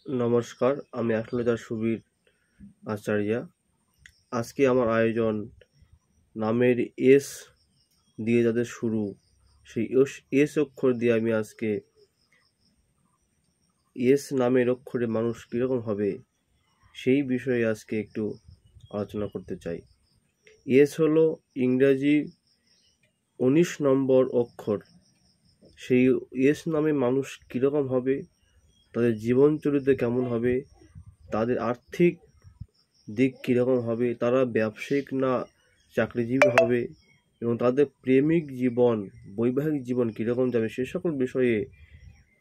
নমস্কার, আমি অ্যাস্ট্রোলজার সুবীর আচার্যা। আজকে আমার আয়োজন নামের এস দিয়ে যাদের শুরু, সেই এস অক্ষর দিয়ে আমি আজকে এস নামের অক্ষরে মানুষ কীরকম হবে সেই বিষয়ে আজকে একটু আলোচনা করতে চাই। এস হলো ইংরাজি 19 নম্বর অক্ষর। সেই এস নামে মানুষ কীরকম হবে, তাদের জীবন চরিত্র কেমন হবে, তাদের আর্থিক দিক কীরকম হবে, তারা ব্যবসায়িক না চাকরিজীবী হবে, এবং তাদের প্রেমিক জীবন, বৈবাহিক জীবন কীরকম যাবে, সে সকল বিষয়ে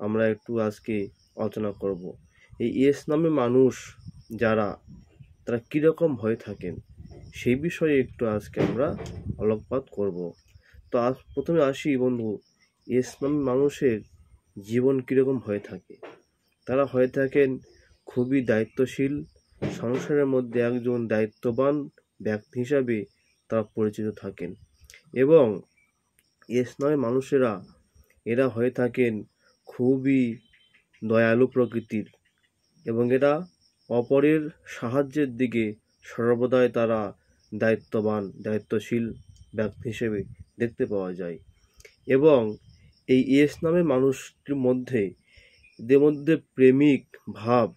আমরা একটু আজকে আলোচনা করব। এই এস নামে মানুষ যারা, তারা কীরকম হয়ে থাকেন সেই বিষয়ে একটু আজকে আমরা আলোকপাত করব। তো প্রথমে আসি বন্ধু, এস নামে মানুষের জীবন কীরকম হয়ে থাকে। তারা হয়ে থাকেন খুবই দায়িত্বশীল, সংসারের মধ্যে একজন দায়িত্ববান ব্যক্তি হিসাবে তারা পরিচিত থাকেন। এবং এস নামে মানুষেরা এরা হয়ে থাকেন খুবই দয়ালু প্রকৃতির, এবং এরা অপরের সাহায্যের দিকে সর্বদাই তারা দায়িত্বশীল ব্যক্তি হিসেবে দেখতে পাওয়া যায়। এবং এই এস নামে মানুষটির মধ্যে এদের মধ্যে প্রেমিক ভাব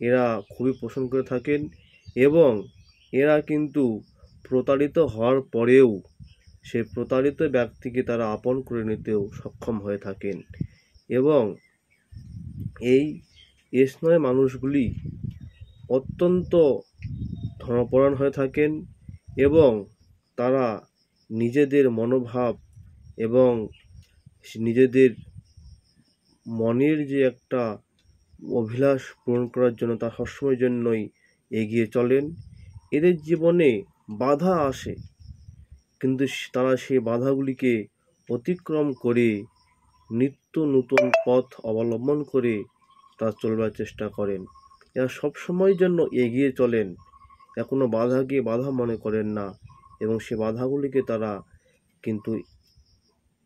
এরা খুবই পোষণ করে থাকেন, এবং এরা কিন্তু প্রতারিত হওয়ার পরেও সে প্রতারিত ব্যক্তিকে তারা আপন করে নিতেও সক্ষম হয়ে থাকেন। এবং এই এস নামে মানুষগুলি অত্যন্ত ধর্মপরায়ণ হয়ে থাকেন, এবং তারা নিজেদের মনোভাব এবং নিজেদের মনের যে একটা অভিলাষ পূরণ করার জন্য তার সবসময়ের জন্যই এগিয়ে চলেন। এদের জীবনে বাধা আসে, কিন্তু তারা সেই বাধাগুলিকে অতিক্রম করে নিত্য নতুন পথ অবলম্বন করে তারা চলবার চেষ্টা করেন। এরা সবসময়ের জন্য এগিয়ে চলেন, এরা কোনো বাধাকে বাধা মনে করেন না, এবং সে বাধাগুলিকে তারা কিন্তু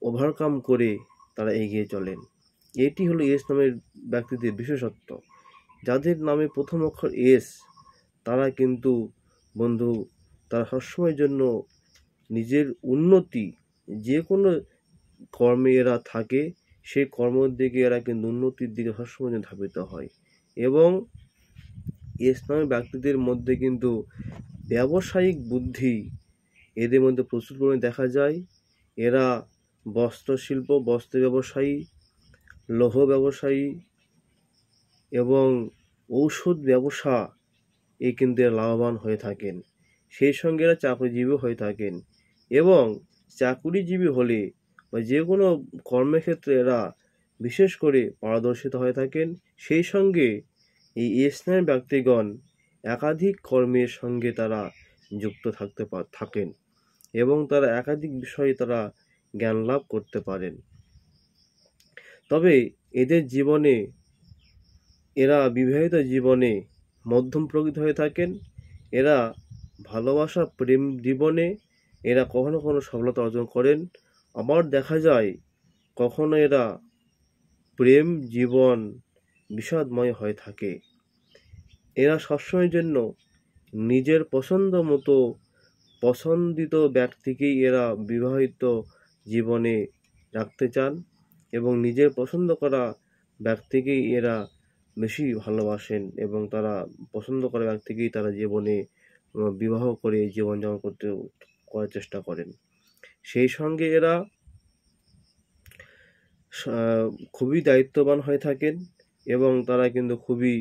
ওভারকাম করে তারা এগিয়ে চলেন। এটি হলো এস নামের ব্যক্তিদের বিশেষত্ব। যাদের নামে প্রথম অক্ষর এস, তারা কিন্তু বন্ধু, তারা সবসময়ের জন্য নিজের উন্নতি, যে কোনো কর্মে এরা থাকে সেই কর্মের দিকে এরা কিন্তু উন্নতির দিকে সবসময় ধাবিত হয়। এবং এস নামের ব্যক্তিদের মধ্যে কিন্তু ব্যবসায়িক বুদ্ধি এদের মধ্যে প্রচুর পরিমাণে দেখা যায়। এরা বস্ত্রশিল্প, বস্ত্র ব্যবসায়ী, লৌহ ব্যবসায়ী এবং ঔষধ ব্যবসা কিন্তু এরা লাভবান হয়ে থাকেন। সেই সঙ্গে এরা চাকরিজীবী হয়ে থাকেন, এবং চাকরিজীবী হলে বা যে কোনো কর্মক্ষেত্রে এরা বিশেষ করে পারদর্শিতা হয়ে থাকেন। সেই সঙ্গে এই এস নামের ব্যক্তিগণ একাধিক কর্মের সঙ্গে তারা যুক্ত থাকেন, এবং তারা একাধিক বিষয়ে তারা জ্ঞান লাভ করতে পারেন। তবে এদের জীবনে, এরা বিবাহিত জীবনে মধ্যম প্রকৃতি হয়ে থাকেন। এরা ভালোবাসা প্রেম জীবনে এরা কখনো কখনো সফলতা অর্জন করেন, আবার দেখা যায় কখনো এরা প্রেম জীবন বিষাদময় হয়ে থাকে। এরা সবসময়ের জন্য নিজের পছন্দ মতো পছন্দিত ব্যক্তিকেই এরা বিবাহিত জীবনে রাখতে চান, এবং নিজের পছন্দ করা ব্যক্তিকেই এরা বেশি ভালোবাসেন, এবং তারা পছন্দ করা ব্যক্তিকেই তারা জীবনে বিবাহ করে জীবনযাপন করার চেষ্টা করেন। সেই সঙ্গে এরা খুবই দায়িত্ববান হয়ে থাকেন, এবং তারা কিন্তু খুবই